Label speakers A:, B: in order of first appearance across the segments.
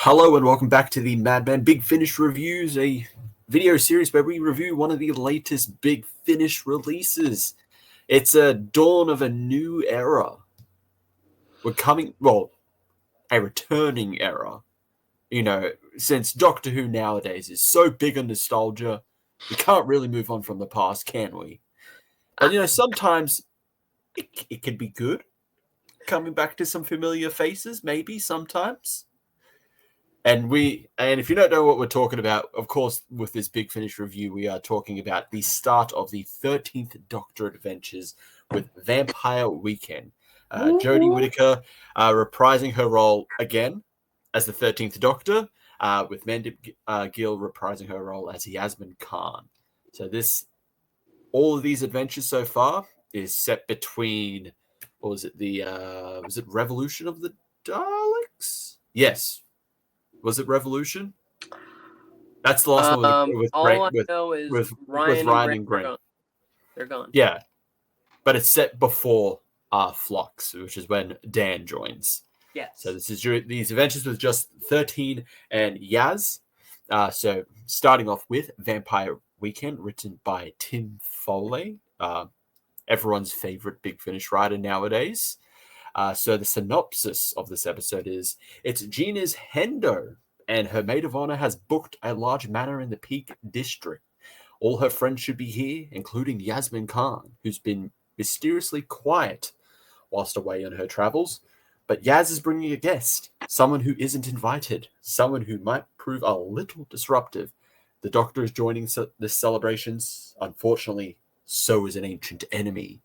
A: Hello and welcome back to the Madman Big Finish Reviews, a video series where we review one of the latest Big Finish releases. It's a dawn of a new era. A returning era. You know, since Doctor Who nowadays is so big on nostalgia, we can't really move on from the past, can we? But, you know, sometimes it can be good. Coming back to some familiar faces, maybe, sometimes. And if you don't know what we're talking about, of course, with this Big Finish review, we are talking about the start of the 13th Doctor Adventures with Vampire Weekend. Jodie Whittaker reprising her role again as the 13th Doctor, with Mandip Gill reprising her role as Yasmin Khan. So all of these adventures so far is set between, was it Revolution of the Daleks? Yes. Was it Revolution? That's the last one with Ryan and Grant.
B: They're gone.
A: Yeah. But it's set before Flux, which is when Dan joins.
B: Yes.
A: So this is these adventures with just 13 and Yaz. So starting off with Vampire Weekend, written by Tim Foley, everyone's favorite Big Finish writer nowadays. So the synopsis of this episode is, it's Gina's Hendo, and her maid of honor has booked a large manor in the Peak District. All her friends should be here, including Yasmin Khan, who's been mysteriously quiet whilst away on her travels. But Yaz is bringing a guest, someone who isn't invited, someone who might prove a little disruptive. The Doctor is joining the celebrations. Unfortunately, so is an ancient enemy. ...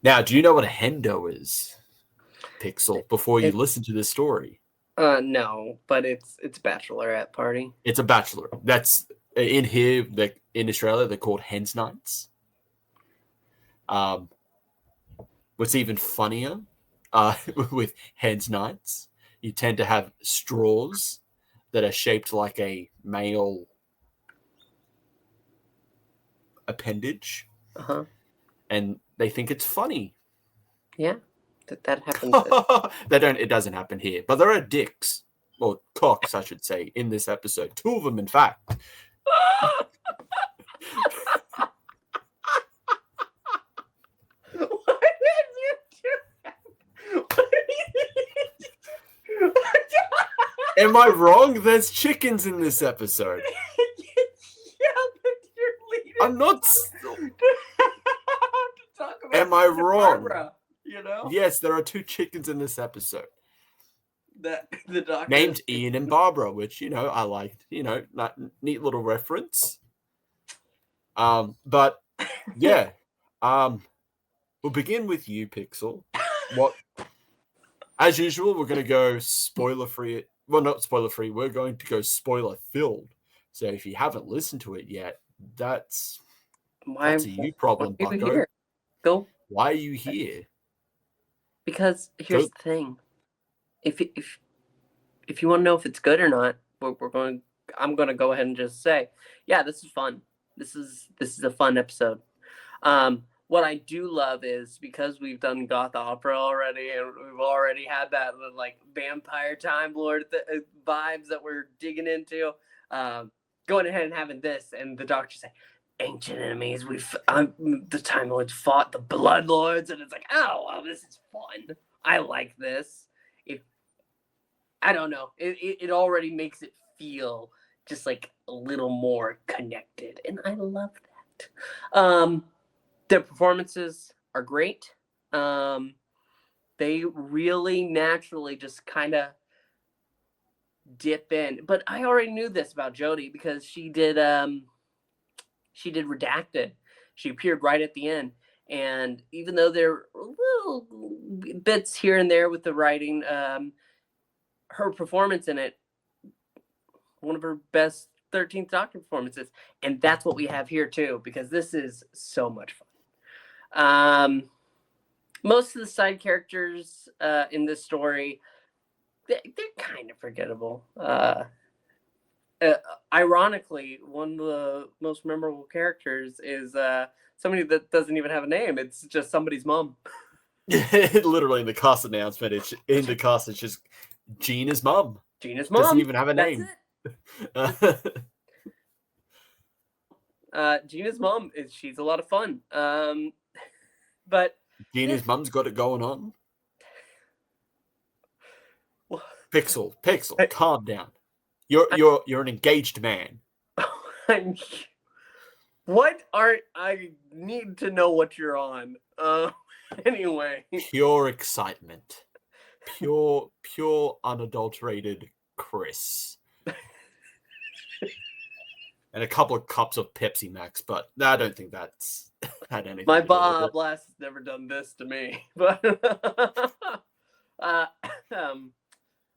A: Now, do you know what a Hendo is, Pixel, before you listen to this story?
B: No, but it's a bachelorette party.
A: It's a bachelor. That's in here, in Australia, they're called Hens nights. What's even funnier with Hens nights, you tend to have straws that are shaped like a male appendage.
B: Uh-huh.
A: And they think it's funny.
B: Yeah, that happens.
A: It doesn't happen here. But there are dicks, or cocks, I should say, in this episode. 2 of them, in fact. Am I wrong? There's chickens in this episode.
B: Yeah, but you're leading.
A: I'm not. Am I wrong?
B: Barbara, you know?
A: Yes, there are 2 chickens in this episode.
B: The Doctor
A: named Ian and Barbara, which, you know, I liked. You know, neat little reference. But yeah, we'll begin with you, Pixel. As usual, we're going to go spoiler free. Well, not spoiler free. We're going to go spoiler filled. So if you haven't listened to it yet, that's a you problem, Bucko.
B: Go.
A: Why are you here?
B: Because here's the thing: if you want to know if it's good or not, I'm going to go ahead and just say, yeah, this is fun. This is a fun episode. What I do love is, because we've done goth opera already, and we've already had that like vampire Time Lord vibes that we're digging into. Going ahead and having this, and the Doctor say, ancient enemies. The Time Lords fought the Blood Lords, and it's like, oh, well, this is fun. I like this. I don't know. It already makes it feel just like a little more connected, and I love that. Their performances are great. They really naturally just kind of dip in. But I already knew this about Jodie because she did Redacted. She appeared right at the end. And even though there are little bits here and there with the writing, her performance in it, one of her best 13th Doctor performances. And that's what we have here too, because this is so much fun. Most of the side characters in this story, they're kind of forgettable. Ironically, one of the most memorable characters is somebody that doesn't even have a name. It's just somebody's mom.
A: Literally in the cast announcement, it's just Gina's mum.
B: Gina's
A: Doesn't
B: mom.
A: even have a
B: That's
A: name.
B: it. Gina's mom she's a lot of fun. But
A: Gina's mum's got it going on.
B: Well,
A: Pixel, calm down. You're an engaged man.
B: what are I need to know what you're on. Anyway.
A: Pure excitement. Pure unadulterated Chris. And a couple of cups of Pepsi Max, but I don't think that's had anything
B: My
A: to do with
B: Baja
A: it.
B: Blast has never done this to me. But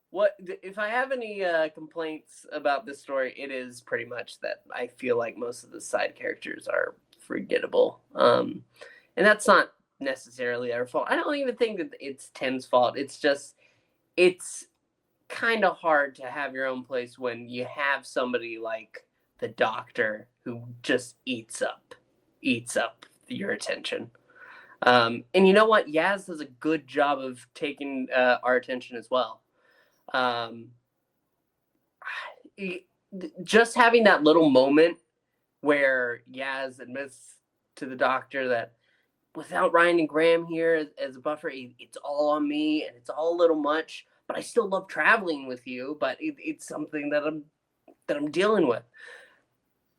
B: what if I have any complaints about this story? It is pretty much that I feel like most of the side characters are forgettable, and that's not necessarily our fault. I don't even think that it's Tim's fault. It's just it's kind of hard to have your own place when you have somebody like the Doctor who just eats up your attention. And you know what? Yaz does a good job of taking our attention as well. Just having that little moment where Yaz admits to the Doctor that without Ryan and Graham here as a buffer, it's all on me and it's all a little much. But I still love traveling with you. But it's something that I'm dealing with.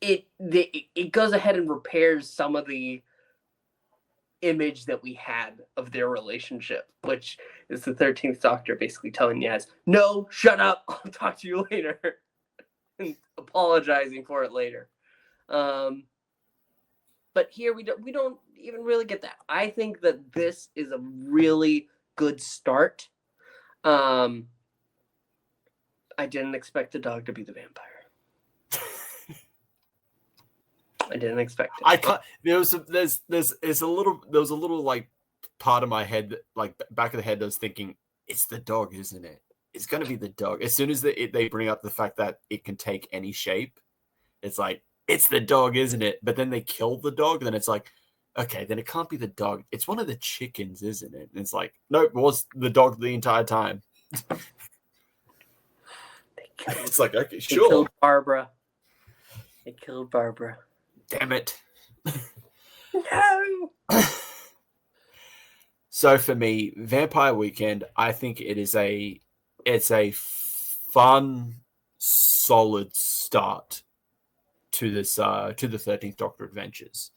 B: It goes ahead and repairs some of the image that we had of their relationship, which is the 13th Doctor basically telling Yaz, no, shut up, I'll talk to you later, and apologizing for it later. But here we don't even really get that. I think that this is a really good start. I didn't expect the dog to be the vampire. I didn't expect it.
A: I can't. There was a little like part of my head, like back of the head, that was thinking, it's the dog, isn't it? It's gonna be the dog. As soon as they bring up the fact that it can take any shape, it's like, it's the dog, isn't it? But then they kill the dog, then it's like, okay, then it can't be the dog. It's one of the chickens, isn't it? And it's like, nope, it was the dog the entire time. It's like, okay, sure.
B: They killed Barbara.
A: Damn it.
B: No.
A: So for me, Vampire Weekend, I think it's a fun, solid start to this to the 13th Doctor Adventures.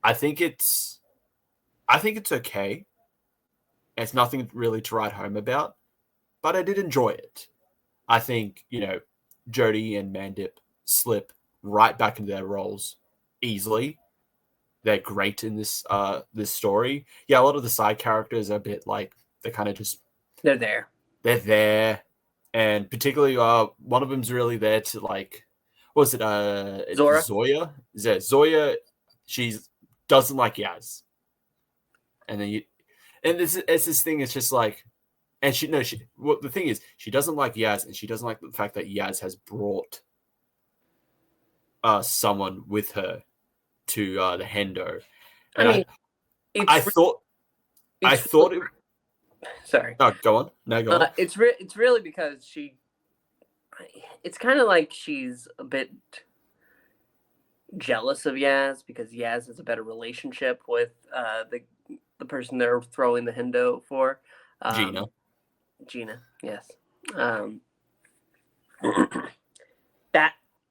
A: I think it's okay. It's nothing really to write home about, but I did enjoy it. I think, Jodie and Mandip slip right back into their roles easily. They're great in this story. Yeah, a lot of the side characters are a bit like, they're kind of just
B: they're there,
A: and particularly one of them's really there to, like, what was it? Zoya. Zoya. She doesn't like Yaz, and then it's this thing. It's just like, and the thing is, she doesn't like Yaz, and she doesn't like the fact that Yaz has brought someone with her to the Hendo. And I thought it.
B: Sorry.
A: No, go on. No, go on.
B: It's really because it's kind of like she's a bit jealous of Yaz because Yaz has a better relationship with the person they're throwing the Hendo for. Gina, yes.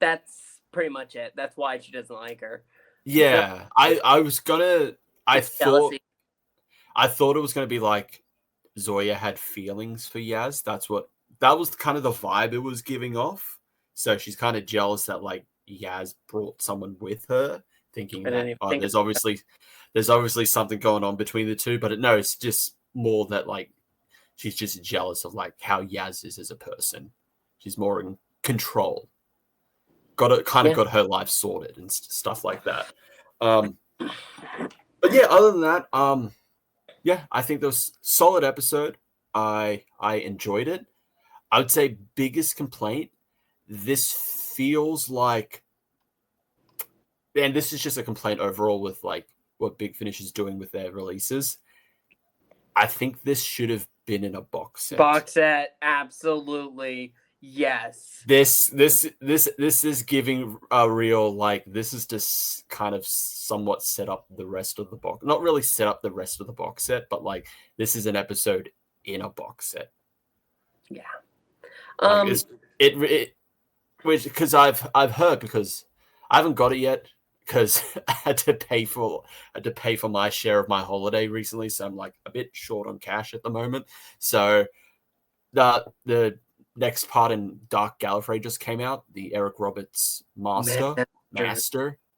B: That's pretty much it. That's why she doesn't like her.
A: Yeah, I thought it was gonna be like Zoya had feelings for Yaz. That was kind of the vibe it was giving off. So she's kind of jealous that, like, Yaz brought someone with her, thinking that there's obviously something going on between the two. But no, it's just more that, like, she's just jealous of, like, how Yaz is as a person. She's more in control. Got her life sorted and stuff like that. But yeah, other than that, I think that was a solid episode. I enjoyed it. I would say biggest complaint, this feels like, and this is just a complaint overall with like what Big Finish is doing with their releases. I think this should have been in a box set.
B: Box set, absolutely. Yes.
A: This is giving a real, like, this is just kind of somewhat set up the rest of the box. Not really set up the rest of the box set, but like this is an episode in a box set.
B: Yeah.
A: Like which, because I've heard, because I haven't got it yet because I had to pay for my share of my holiday recently, so I'm like a bit short on cash at the moment. So the next part in Dark Gallifrey just came out, the Eric Roberts Master,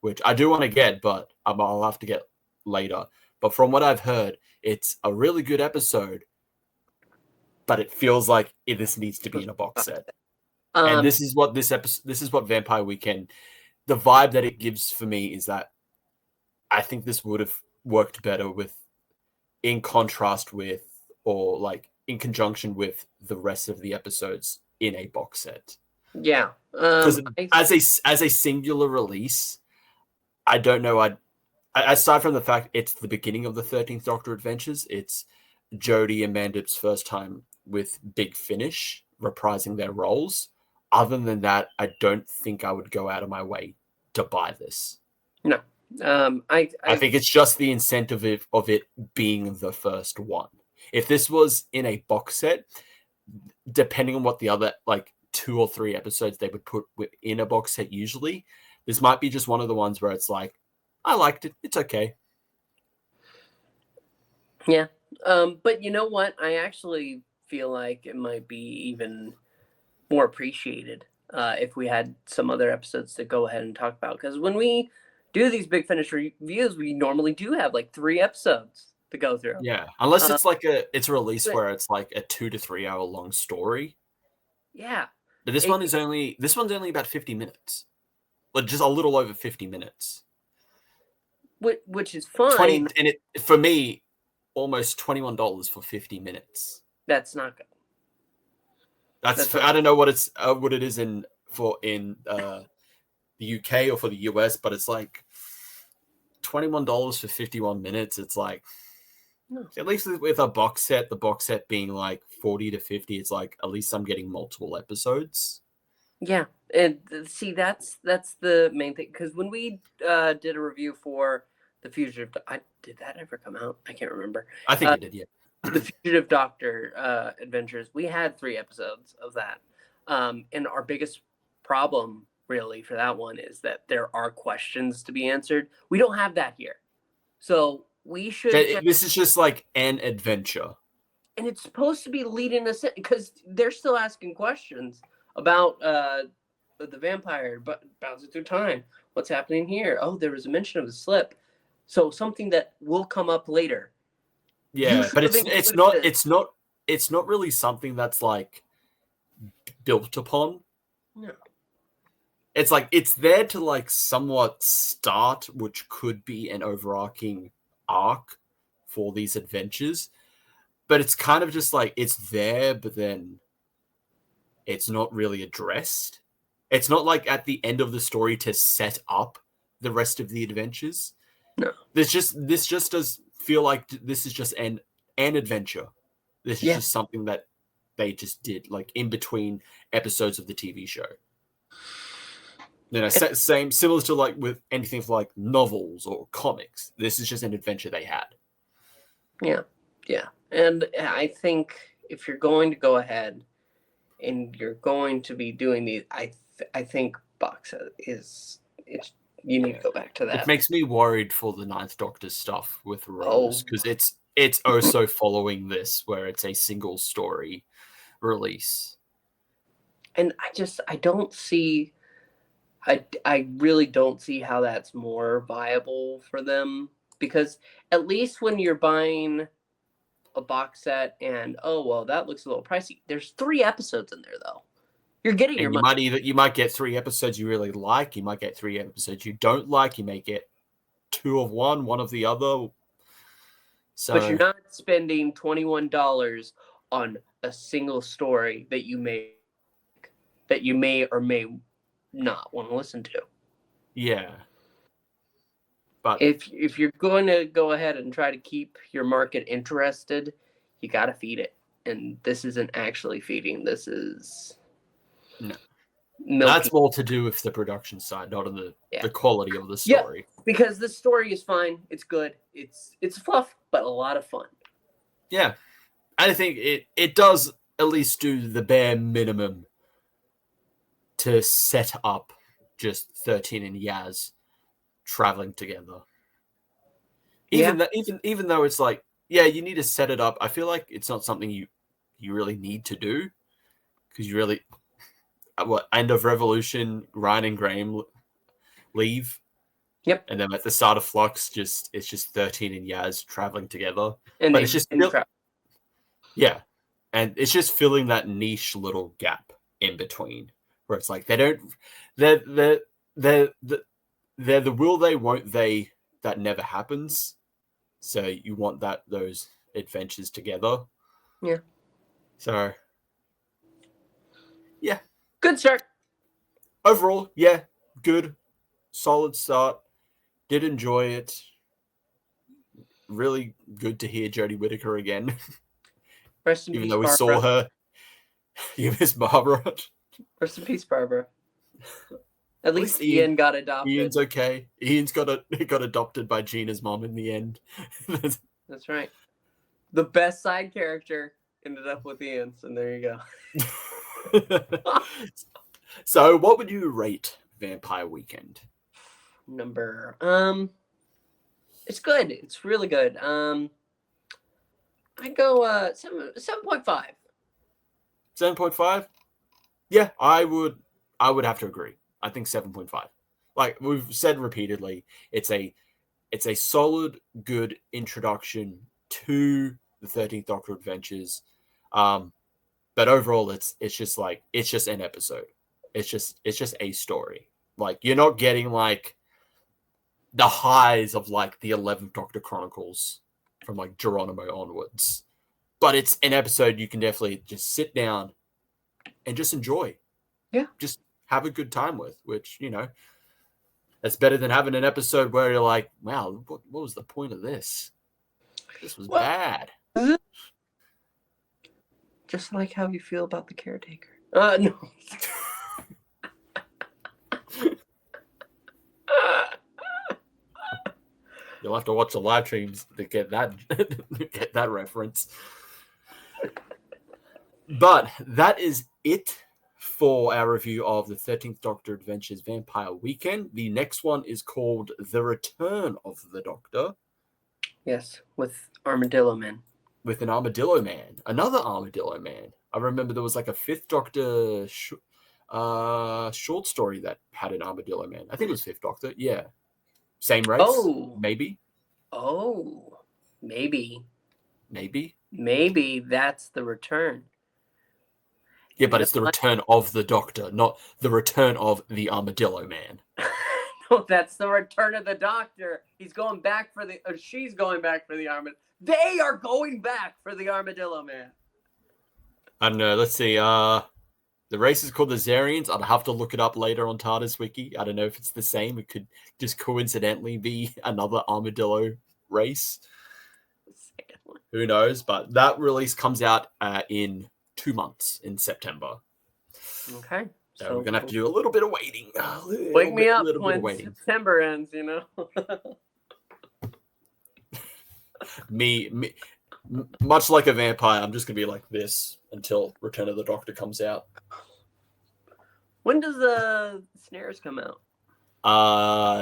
A: which I do want to get, but I'll have to get later. But from what I've heard, it's a really good episode, but it feels like this needs to be in a box set. And this is what Vampire Weekend, the vibe that it gives for me is that I think this would have worked better in contrast with, or like in conjunction with, the rest of the episodes in a box set.
B: Yeah.
A: Because as a singular release, I don't know. Aside from the fact it's the beginning of the 13th Doctor Adventures, it's Jodie and Mandip's first time with Big Finish reprising their roles. Other than that, I don't think I would go out of my way to buy this.
B: No. I
A: think it's just the incentive of it being the first one. If this was in a box set, depending on what the other like 2 or 3 episodes they would put in a box set usually, this might be just one of the ones where it's like, I liked it, it's okay.
B: Yeah. But you know what? I actually feel like it might be even more appreciated if we had some other episodes to go ahead and talk about. Because when we do these Big Finish reviews, we normally do have like 3 episodes to go through.
A: Yeah, unless it's like it's a release where it's like a 2 to 3 hour long story.
B: Yeah.
A: But this one's only about 50 minutes. Like just a little over 50 minutes.
B: Which is fine.
A: And it, for me, almost $21 for 50 minutes.
B: That's not good.
A: I don't know what it is in the UK or for the US, but it's like $21 for 51 minutes. It's like, at least with a box set, the box set being like 40 to 50, it's like at least I'm getting multiple episodes.
B: Yeah, and see, that's the main thing. Because when we did a review for The Fugitive, did that ever come out? I can't remember.
A: I think it did, yeah.
B: The Fugitive Doctor Adventures, we had 3 episodes of that. And our biggest problem, really, for that one is that there are questions to be answered. We don't have that here. So we should...
A: This is just like an adventure.
B: And it's supposed to be leading us in, because they're still asking questions about the vampire bouncing through time. What's happening here? Oh, there was a mention of a slip. So something that will come up later.
A: Yeah, but it's not really something that's like built upon.
B: No.
A: It's like it's there to like somewhat start, which could be an overarching arc for these adventures. But it's kind of just like it's there, but then it's not really addressed. It's not like at the end of the story to set up the rest of the adventures.
B: No.
A: This just does feel like this is just an adventure. This is just something that they just did like in between episodes of the TV show. You know, similar to like with anything like novels or comics. This is just an adventure they had.
B: Yeah. Yeah. And I think if you're going to go ahead and you're going to be doing these, I think box you need to go back to that.
A: It makes me worried for the Ninth Doctor stuff with Rose, because it's also following this, where it's a single story release.
B: And I don't see, I really don't see how that's more viable for them, because at least when you're buying a box set and, oh, well, that looks a little pricey. There's 3 episodes in there, though. You're getting your money.
A: You might get 3 episodes you really like. You might get 3 episodes you don't like. You may get 2 of one of the other. So,
B: but you're not spending $21 on a single story that you may or may not want to listen to.
A: Yeah. But
B: if you're going to go ahead and try to keep your market interested, you got to feed it. And this isn't actually feeding. This is milking.
A: That's more to do with the production side, not on the quality of the story.
B: Yeah, because the story is fine. It's good. It's fluff, but a lot of fun.
A: Yeah. I think it does at least do the bare minimum to set up just 13 and Yaz traveling together. Even though it's like, yeah, you need to set it up. I feel like it's not something you really need to do, because you really, end of Revolution, Ryan and Graham leave.
B: Yep.
A: And then at the start of Flux, it's just 13 and Yaz traveling together.
B: And
A: but it's just yeah, and it's just filling that niche little gap in between, where it's like they're the will they won't they that never happens. So you want those adventures together.
B: Yeah.
A: So yeah.
B: Good start.
A: Overall, yeah, good. Solid start. Did enjoy it. Really good to hear Jodie Whittaker again.
B: Rest in
A: Even
B: peace,
A: though we
B: Barbara.
A: saw her. You miss Barbara.
B: Rest in peace, Barbara. At least Ian got adopted.
A: Ian's okay. Ian's got adopted by Gina's mom in the end.
B: That's right. The best side character ended up with Ian's, and there you go.
A: So, what would you rate Vampire Weekend?
B: It's good. It's really good. I go 7.5.
A: 7.5? Yeah, I would have to agree. I think 7.5. Like we've said repeatedly, it's a solid, good introduction to the 13th Doctor Adventures. But overall, it's just an episode. It's just a story. Like, you're not getting like the highs of like the 11th Doctor Chronicles from like Geronimo onwards. But it's an episode you can definitely just sit down and just enjoy.
B: Yeah.
A: Just have a good time with, which, that's better than having an episode where you're like, wow, what was the point of this? This was bad.
B: Just like how you feel about the caretaker. No.
A: You'll have to watch the live streams to get that reference. But that is it for our review of the 13th Doctor Adventures Vampire Weekend. The next one is called The Return of the Doctor.
B: Yes, with Armadillo Man.
A: With an Armadillo Man. Another Armadillo Man. I remember there was like a 5th Doctor short story that had an Armadillo Man. I think it was 5th Doctor. Yeah. Same race?
B: Oh.
A: Maybe?
B: Oh. Maybe.
A: Maybe
B: that's the return.
A: Yeah, but it's the return of the Doctor, not the return of the Armadillo Man.
B: No, that's the return of the Doctor. He's going back for she's going back for the Armadillo. They are going back for the Armadillo Man.
A: I don't know. Let's see. The race is called the Zarians. I'd have to look it up later on TARDIS Wiki. I don't know if it's the same. It could just coincidentally be another Armadillo race. Who knows? But that release comes out in 2 months in September.
B: Okay.
A: So we're going to have to do a little bit of waiting.
B: Wake me up when September ends,
A: Me, much like a vampire, I'm just going to be like this until Return of the Doctor comes out.
B: When does the Snares come out?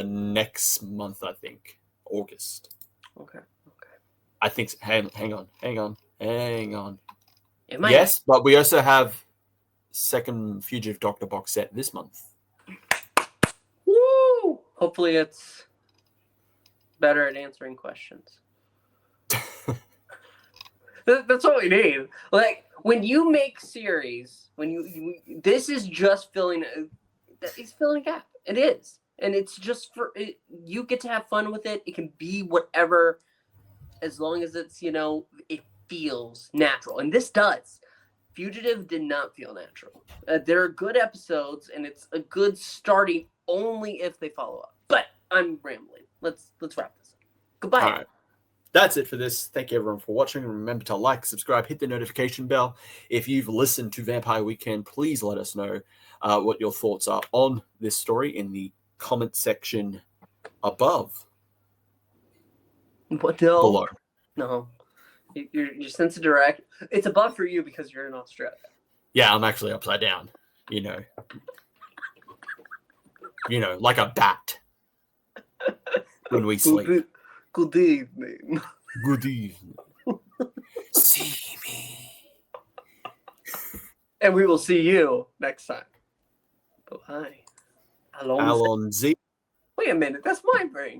A: Next month, I think. August.
B: Okay.
A: I think. Hang on.
B: Yes,
A: but we also have second Fugitive Doctor box set this month.
B: Woo! Hopefully it's better at answering questions. That's what we need. Like, when you make series, this is just filling a gap. It is. And it's just you get to have fun with it. It can be whatever, as long as it's, it feels natural. And this does. Fugitive did not feel natural. There are good episodes, and it's a good starting only if they follow up. But I'm rambling. Let's wrap this up. Goodbye.
A: All right. That's it for this. Thank you everyone for watching. Remember to like, subscribe, hit the notification bell. If you've listened to Vampire Weekend, please let us know what your thoughts are on this story in the comment section above.
B: What? No.
A: Below.
B: No. Your sense of direct. It's above for you because you're in Australia.
A: Yeah, I'm actually upside down. Like a bat when we sleep.
B: Good evening.
A: Good evening. See me.
B: And we will see you next time. Bye.
A: Alonzi.
B: Wait a minute, that's my brain.